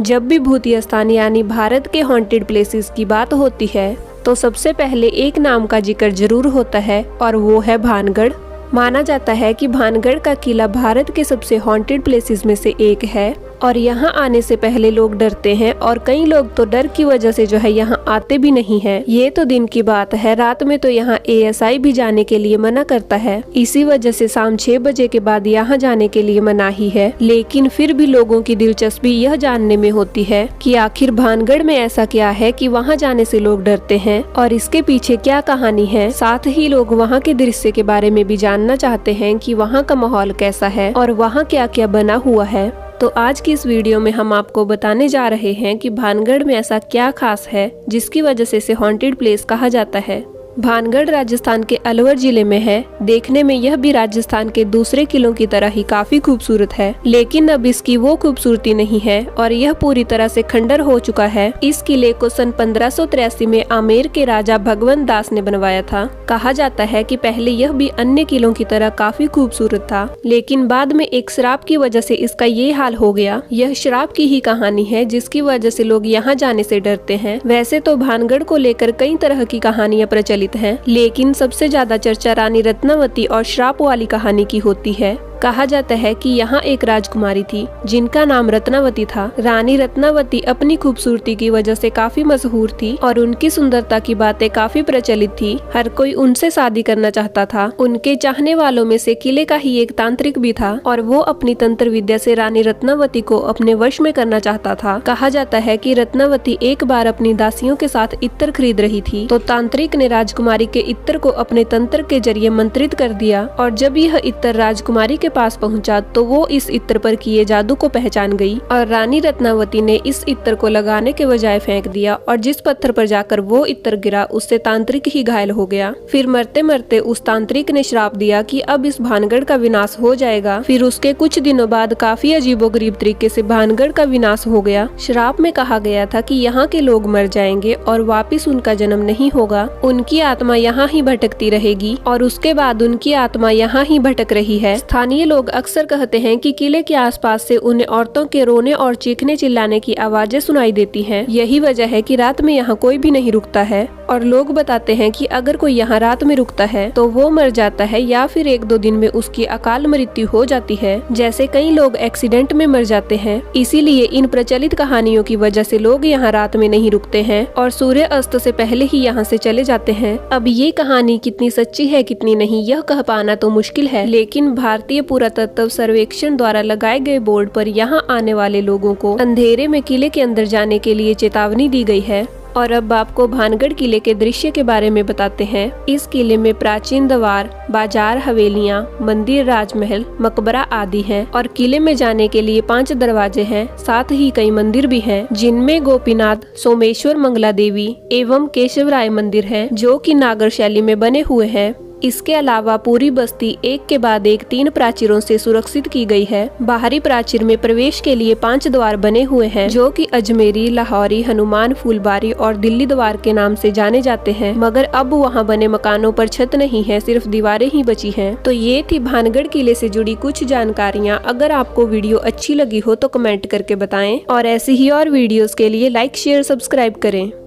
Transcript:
जब भी भूतिया स्थान यानी भारत के हॉन्टेड प्लेसेस की बात होती है तो सबसे पहले एक नाम का जिक्र जरूर होता है और वो है भानगढ़। माना जाता है कि भानगढ़ का किला भारत के सबसे हॉन्टेड प्लेसेस में से एक है और यहाँ आने से पहले लोग डरते हैं और कई लोग तो डर की वजह से जो है यहाँ आते भी नहीं है। ये तो दिन की बात है, रात में तो यहाँ ASI भी जाने के लिए मना करता है। इसी वजह से शाम 6 बजे के बाद यहाँ जाने के लिए मनाही है। लेकिन फिर भी लोगों की दिलचस्पी यह जानने में होती है कि आखिर भानगढ़ में ऐसा क्या है कि वहाँ जाने से लोग डरते हैं और इसके पीछे क्या कहानी है। साथ ही लोग वहाँ के दृश्य के बारे में भी जानना चाहते हैं कि वहाँ का माहौल कैसा है और वहाँ क्या क्या बना हुआ है। तो आज की इस वीडियो में हम आपको बताने जा रहे हैं कि भानगढ़ में ऐसा क्या खास है जिसकी वजह से इसे हॉन्टेड प्लेस कहा जाता है। भानगढ़ राजस्थान के अलवर जिले में है। देखने में यह भी राजस्थान के दूसरे किलों की तरह ही काफी खूबसूरत है, लेकिन अब इसकी वो खूबसूरती नहीं है और यह पूरी तरह से खंडर हो चुका है। इस किले को सन 1583 में आमेर के राजा भगवंत दास ने बनवाया था। कहा जाता है कि पहले यह भी अन्य किलों की तरह काफी खूबसूरत था, लेकिन बाद में एक श्राप की वजह से इसका ये हाल हो गया। यह श्राप की ही कहानी है जिसकी वजह से लोग यहाँ जाने से डरते हैं। वैसे तो भानगढ़ को लेकर कई तरह की कहानियां प्रचलित हैं, लेकिन सबसे ज्यादा चर्चा रानी रत्नावती और श्राप वाली कहानी की होती है। कहा जाता है कि यहाँ एक राजकुमारी थी जिनका नाम रत्नावती था। रानी रत्नावती अपनी खूबसूरती की वजह से काफी मशहूर थी और उनकी सुंदरता की बातें काफी प्रचलित थी। हर कोई उनसे शादी करना चाहता था। उनके चाहने वालों में से किले का ही एक तांत्रिक भी था और वो अपनी तंत्र विद्या से रानी रत्नावती को अपने वश में करना चाहता था। कहा जाता है कि रत्नावती एक बार अपनी दासियों के साथ इत्र खरीद रही थी तो तांत्रिक ने राजकुमारी के इत्र को अपने तंत्र के जरिए मंत्रित कर दिया और जब यह इत्र राजकुमारी के पास पहुंचा तो वो इस इत्र पर किए जादू को पहचान गई और रानी रत्नावती ने इस इत्र को लगाने के बजाय फेंक दिया और जिस पत्थर पर जाकर वो इत्र गिरा उससे तांत्रिक ही घायल हो गया। फिर मरते मरते उस तांत्रिक ने श्राप दिया कि अब इस भानगढ़ का विनाश हो जाएगा। फिर उसके कुछ दिनों बाद काफी अजीबोगरीब तरीके से भानगढ़ का विनाश हो गया। श्राप में कहा गया था कि यहाँ के लोग मर जाएंगे और वापिस उनका जन्म नहीं होगा। उनकी आत्मा यहाँ ही भटकती रहेगी और उसके बाद उनकी आत्मा यहाँ ही भटक रही है। स्थानीय लोग अक्सर कहते हैं कि किले के आसपास से उन्हें औरतों के रोने और चीखने चिल्लाने की आवाजें सुनाई देती हैं। यही वजह है कि रात में यहाँ कोई भी नहीं रुकता है और लोग बताते हैं कि अगर कोई यहाँ रात में रुकता है तो वो मर जाता है या फिर 1-2 दिन में उसकी अकाल मृत्यु हो जाती है। जैसे कई लोग एक्सीडेंट में मर जाते हैं। इसीलिए इन प्रचलित कहानियों की वजह से लोग यहाँ रात में नहीं रुकते हैं और सूर्य अस्त से पहले ही यहाँ से चले जाते हैं। अब ये कहानी कितनी सच्ची है कितनी नहीं यह कह पाना तो मुश्किल है, लेकिन भारतीय पुरातत्व सर्वेक्षण द्वारा लगाए गए बोर्ड पर यहाँ आने वाले लोगों को अंधेरे में किले के अंदर जाने के लिए चेतावनी दी गई है। और अब आपको भानगढ़ किले के दृश्य के बारे में बताते हैं। इस किले में प्राचीन द्वार, बाजार, हवेलियां, मंदिर, राजमहल, मकबरा आदि हैं और किले में जाने के लिए 5 दरवाजे हैं। साथ ही कई मंदिर भी हैं जिनमें गोपीनाथ, सोमेश्वर, मंगला देवी एवं केशवराय मंदिर हैं जो कि नागर शैली में बने हुए हैं। इसके अलावा पूरी बस्ती एक के बाद एक 3 प्राचीरों से सुरक्षित की गई है। बाहरी प्राचीर में प्रवेश के लिए 5 द्वार बने हुए हैं जो कि अजमेरी, लाहौरी, हनुमान, फूलबारी और दिल्ली द्वार के नाम से जाने जाते हैं। मगर अब वहां बने मकानों पर छत नहीं है, सिर्फ दीवारें ही बची हैं। तो ये थी भानगढ़ किले से जुड़ी कुछ जानकारियाँ। अगर आपको वीडियो अच्छी लगी हो तो कमेंट करके बताएं और ऐसी ही और वीडियोस के लिए लाइक, शेयर, सब्सक्राइब करें।